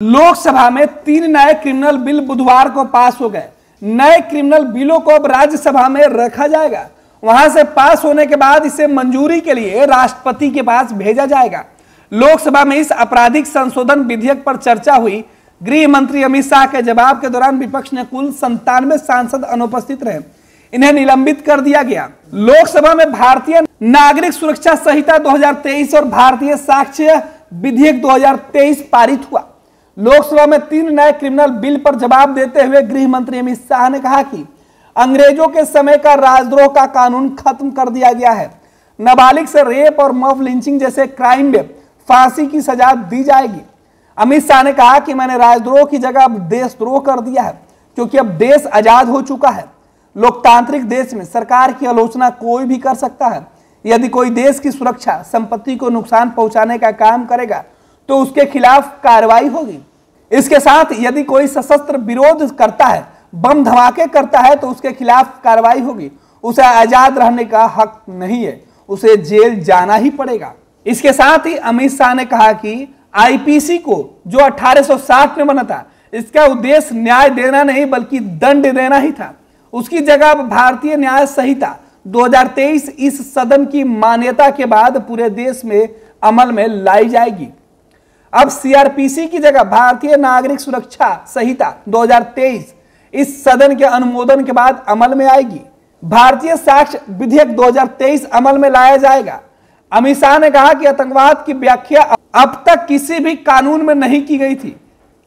लोकसभा में 3 नए criminal bill बुधवार को पास हो गए। नए क्रिमिनल बिलों को अब राज्यसभा में रखा जाएगा। वहां से पास होने के बाद इसे मंजूरी के लिए राष्ट्रपति के पास भेजा जाएगा। लोकसभा में इस आपराधिक संशोधन विधेयक पर चर्चा हुई। गृह मंत्री अमित शाह के जवाब के दौरान विपक्ष ने कुल 97 सांसद अनुपस्थित रहे, इन्हें निलंबित कर दिया गया। लोकसभा में भारतीय नागरिक सुरक्षा संहिता 2023 और भारतीय साक्ष्य विधेयक 2023 पारित हुआ। लोकसभा में 3 नए क्रिमिनल बिल पर जवाब देते हुए गृह मंत्री अमित शाह ने कहा कि अंग्रेजों के समय का राजद्रोह का कानून खत्म कर दिया गया है। नाबालिग से रेप और मॉब लिंचिंग जैसे क्राइम में फांसी की सजा दी जाएगी। अमित शाह ने कहा कि मैंने राजद्रोह की जगह अब देशद्रोह कर दिया है, क्योंकि अब देश आजाद हो चुका है। लोकतांत्रिक देश में सरकार की आलोचना कोई भी कर सकता है। यदि कोई देश की सुरक्षा, संपत्ति को नुकसान पहुंचाने का काम करेगा तो उसके खिलाफ कार्रवाई होगी। इसके साथ यदि कोई सशस्त्र विरोध करता है, बम धमाके करता है, तो उसके खिलाफ कार्रवाई होगी। उसे आजाद रहने का हक नहीं है, उसे जेल जाना ही पड़ेगा। इसके साथ ही अमित शाह ने कहा कि आईपीसी को जो 1860 में बना था, इसका उद्देश्य न्याय देना नहीं बल्कि दंड देना ही था। उसकी जगह भारतीय न्याय संहिता 2023 इस सदन की मान्यता के बाद पूरे देश में अमल में लाई जाएगी। अब सीआरपीसी की जगह भारतीय नागरिक सुरक्षा संहिता 2023 इस सदन के अनुमोदन के बाद अमल में आएगी। भारतीय साक्ष्य विधेयक 2023 अमल में लाया जाएगा। अमित शाह ने कहा कि आतंकवाद की व्याख्या अब तक किसी भी कानून में नहीं की गई थी।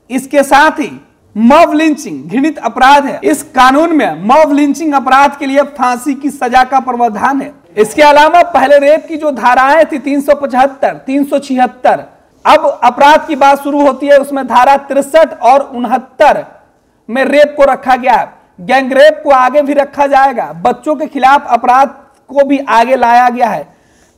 इसके साथ ही मॉब लिंचिंग घृणित अपराध है। इस कानून में मॉब लिंचिंग अपराध के लिए फांसी की सजा का प्रावधान है। इसके अलावा पहले रेप की जो धाराएं थी 375, 376, अब अपराध की बात शुरू होती है, उसमें धारा 63 और 69 में रेप को रखा गया है। गैंग रेप को आगे भी रखा जाएगा। बच्चों के खिलाफ अपराध को भी आगे लाया गया है।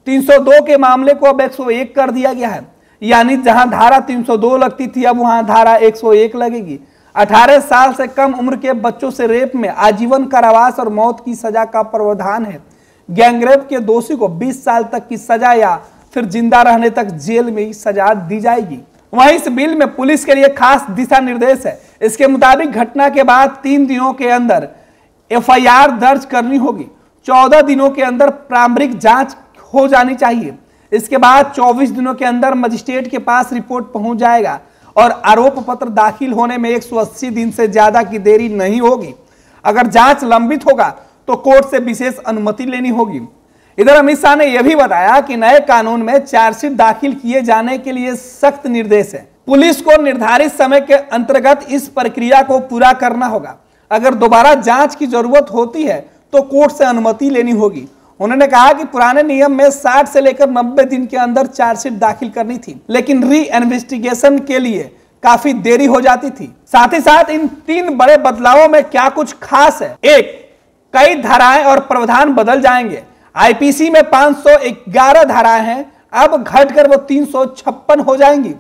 302 के मामले को अब 101 कर दिया गया है, यानी जहां धारा 302 लगती थी अब वहां धारा 101 लगेगी। 18 साल से कम उम्र के बच्चों से रेप में आजीवन कारावास और मौत की सजा का प्रावधान है। गैंगरेप के दोषी को 20 साल तक की सजा या फिर जिंदा रहने तक जेल में ही सजा दी जाएगी। वहीं इस बिल में पुलिस के लिए खास दिशा निर्देश है। इसके मुताबिक घटना के बाद 3 दिनों के अंदर एफआईआर दर्ज करनी होगी। 14 दिनों के अंदर प्रारंभिक जांच हो जानी चाहिए। इसके बाद 24 दिनों के अंदर मजिस्ट्रेट के पास रिपोर्ट पहुंच जाएगा और आरोप पत्र दाखिल होने में 180 दिन से ज्यादा की देरी नहीं होगी। अगर जांच लंबित होगा तो कोर्ट से विशेष अनुमति लेनी होगी। इधर अमित शाह ने यह भी बताया कि नए कानून में चार्जशीट दाखिल किए जाने के लिए सख्त निर्देश है। पुलिस को निर्धारित समय के अंतर्गत इस प्रक्रिया को पूरा करना होगा। अगर दोबारा जांच की जरूरत होती है तो कोर्ट से अनुमति लेनी होगी। उन्होंने कहा कि पुराने नियम में 60 से लेकर 90 दिन के अंदर चार्जशीट दाखिल करनी थी, लेकिन री इन्वेस्टिगेशन के लिए काफी देरी हो जाती थी। साथ ही साथ इन 3 बड़े बदलावों में क्या कुछ खास है। एक, कई धाराएं और प्रावधान बदल जाएंगे। आईपीसी में 511 धाराएं हैं, अब घटकर वो 356 हो जाएंगी।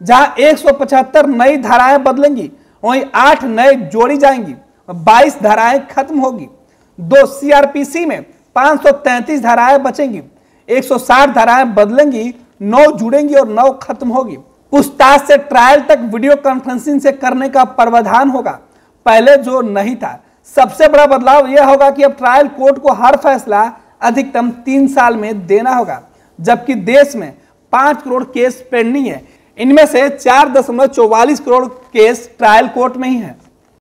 जहां 175 नई धाराएं बदलेंगी, वहीं 8 नए जोड़ी जाएंगी, 22 धाराएं खत्म होगी। 2, सीआरपीसी में 533 धाराएं बचेंगी, 160 धाराएं बदलेंगी, 9 जुड़ेंगी और 9 खत्म होगी। पूछताछ से ट्रायल तक वीडियो कॉन्फ्रेंसिंग से करने का प्रावधान होगा, पहले जो नहीं था। सबसे बड़ा बदलाव यह होगा कि अब ट्रायल कोर्ट को हर फैसला अधिकतम 3 साल में देना होगा, जबकि देश में 5 करोड़ केस पेंडिंग है। इनमें से 4.44 करोड़ केस ट्रायल कोर्ट में ही है।